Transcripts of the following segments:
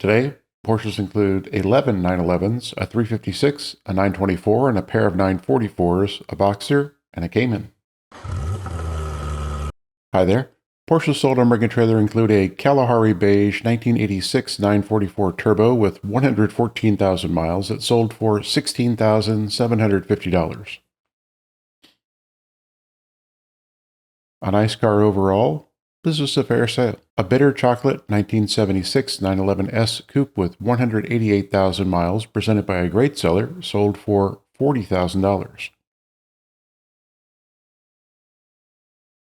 Today, Porsches include 11 911s, a 356, a 924, and a pair of 944s, a Boxster, and a Cayman. Hi there. Porsches sold on Merchant Trailer include a Kalahari beige 1986 944 Turbo with 114,000 miles that sold for $16,750. A nice car overall. This was a fair sale. A bitter chocolate 1976 911S Coupe with 188,000 miles presented by a great seller sold for $40,000.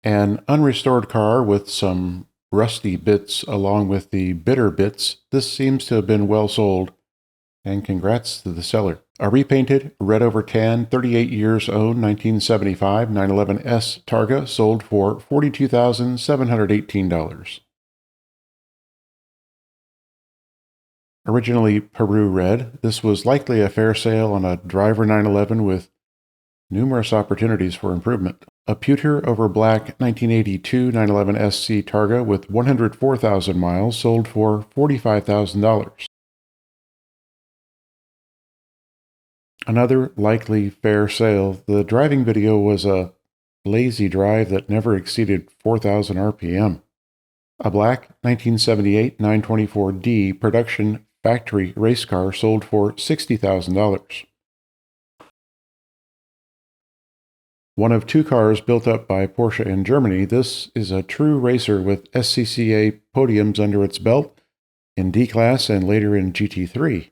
An unrestored car with some rusty bits along with the bitter bits. This seems to have been well sold, and congrats to the seller. A repainted, red over tan, 38 years owned, 1975 911S Targa sold for $42,718. Originally Peru red, this was likely a fair sale on a driver 911 with numerous opportunities for improvement. A pewter over black 1982 911SC Targa with 104,000 miles sold for $45,000. Another likely fair sale. The driving video was a lazy drive that never exceeded 4,000 RPM. A black 1978 924D production factory race car sold for $60,000. One of two cars built up by Porsche in Germany, this is a true racer with SCCA podiums under its belt in D-Class and later in GT3.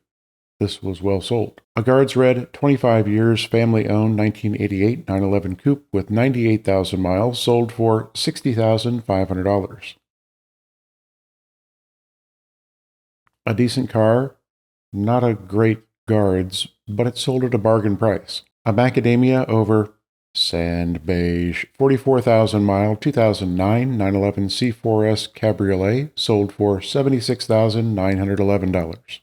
This was well sold. A Guards Red 25 years family-owned 1988 911 Coupe with 98,000 miles sold for $60,500. A decent car, not a great Guards, but it sold at a bargain price. A macadamia over sand beige 44,000 mile 2009 911 C4S Cabriolet sold for $76,911.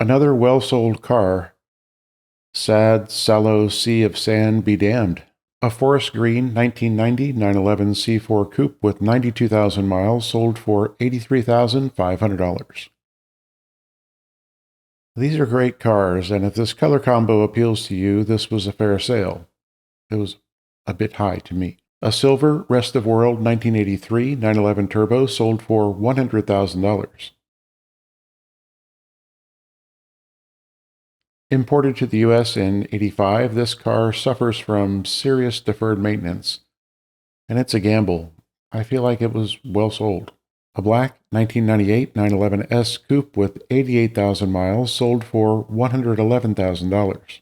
Another well-sold car, sad, sallow sea of sand be damned. A forest green 1990 911 C4 Coupe with 92,000 miles sold for $83,500. These are great cars, and if this color combo appeals to you, this was a fair sale. It was a bit high to me. A silver Rest of World 1983 911 Turbo sold for $100,000. Imported to the U.S. in '85, this car suffers from serious deferred maintenance, and it's a gamble. I feel like it was well sold. A black 1998 911S Coupe with 88,000 miles sold for $111,000.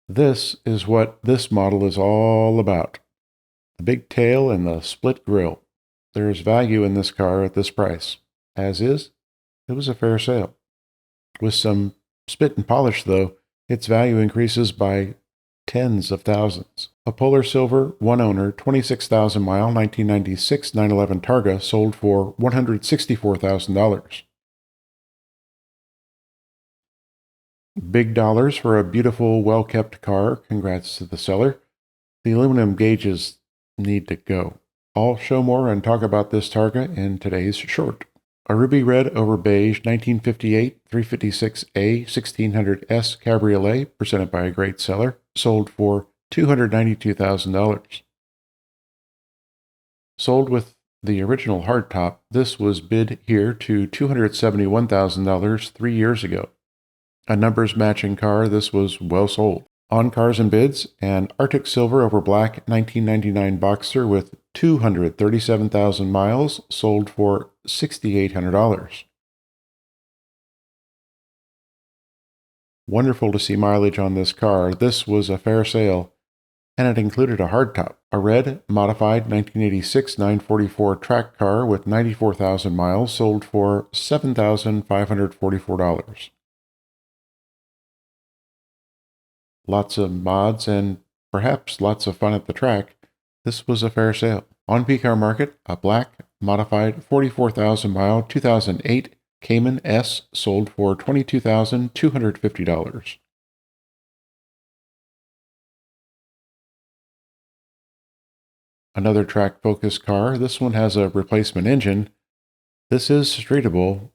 This is what this model is all about. The big tail and the split grille. There is value in this car at this price. As is, it was a fair sale. With some spit and polish, though, its value increases by tens of thousands. A polar silver, one owner, 26,000 mile 1996 911 Targa sold for $164,000. Big dollars for a beautiful, well-kept car. Congrats to the seller. The aluminum gauges need to go. I'll show more and talk about this Targa in today's short. A ruby red over beige 1958 356A 1600S Cabriolet presented by a great seller sold for $292,000. Sold with the original hardtop, this was bid here to $271,000 3 years ago. A numbers matching car, this was well sold. On Cars and Bids, an Arctic Silver over black 1999 Boxster with 237,000 miles sold for $6,800. Wonderful to see mileage on this car. This was a fair sale, and it included a hardtop. A red, modified 1986 944 track car with 94,000 miles sold for $7,544. Lots of mods and perhaps lots of fun at the track. This was a fair sale. On PCarMarket, a black, modified 44,000 mile 2008 Cayman S sold for $22,250. Another track focus car. This one has a replacement engine. This is streetable.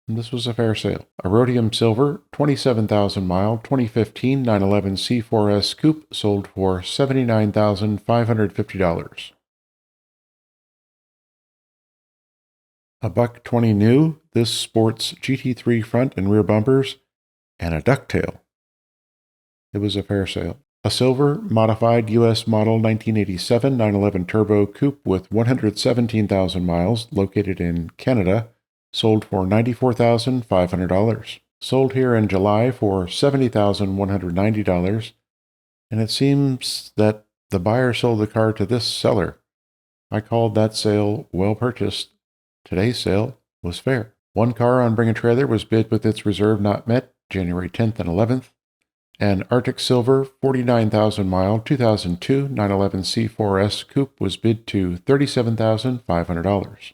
This was a fair sale. A rhodium silver, 27,000 mile, 2015 911 C4S Coupe sold for $79,550. A $120 new. This sports GT3 front and rear bumpers and a ducktail. It was a fair sale. A silver, modified U.S. model 1987 911 Turbo Coupe with 117,000 miles, located in Canada, sold for $94,500. Sold here in July for $70,190, and it seems that the buyer sold the car to this seller. I called that sale well purchased. Today's sale was fair. One car on Bring a Trailer was bid with its reserve not met January 10th and 11th. An Arctic Silver 49,000 mile 2002 911 C4S Coupe was bid to $37,500.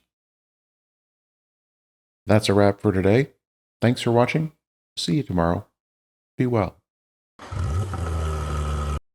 That's a wrap for today. Thanks for watching. See you tomorrow. Be well.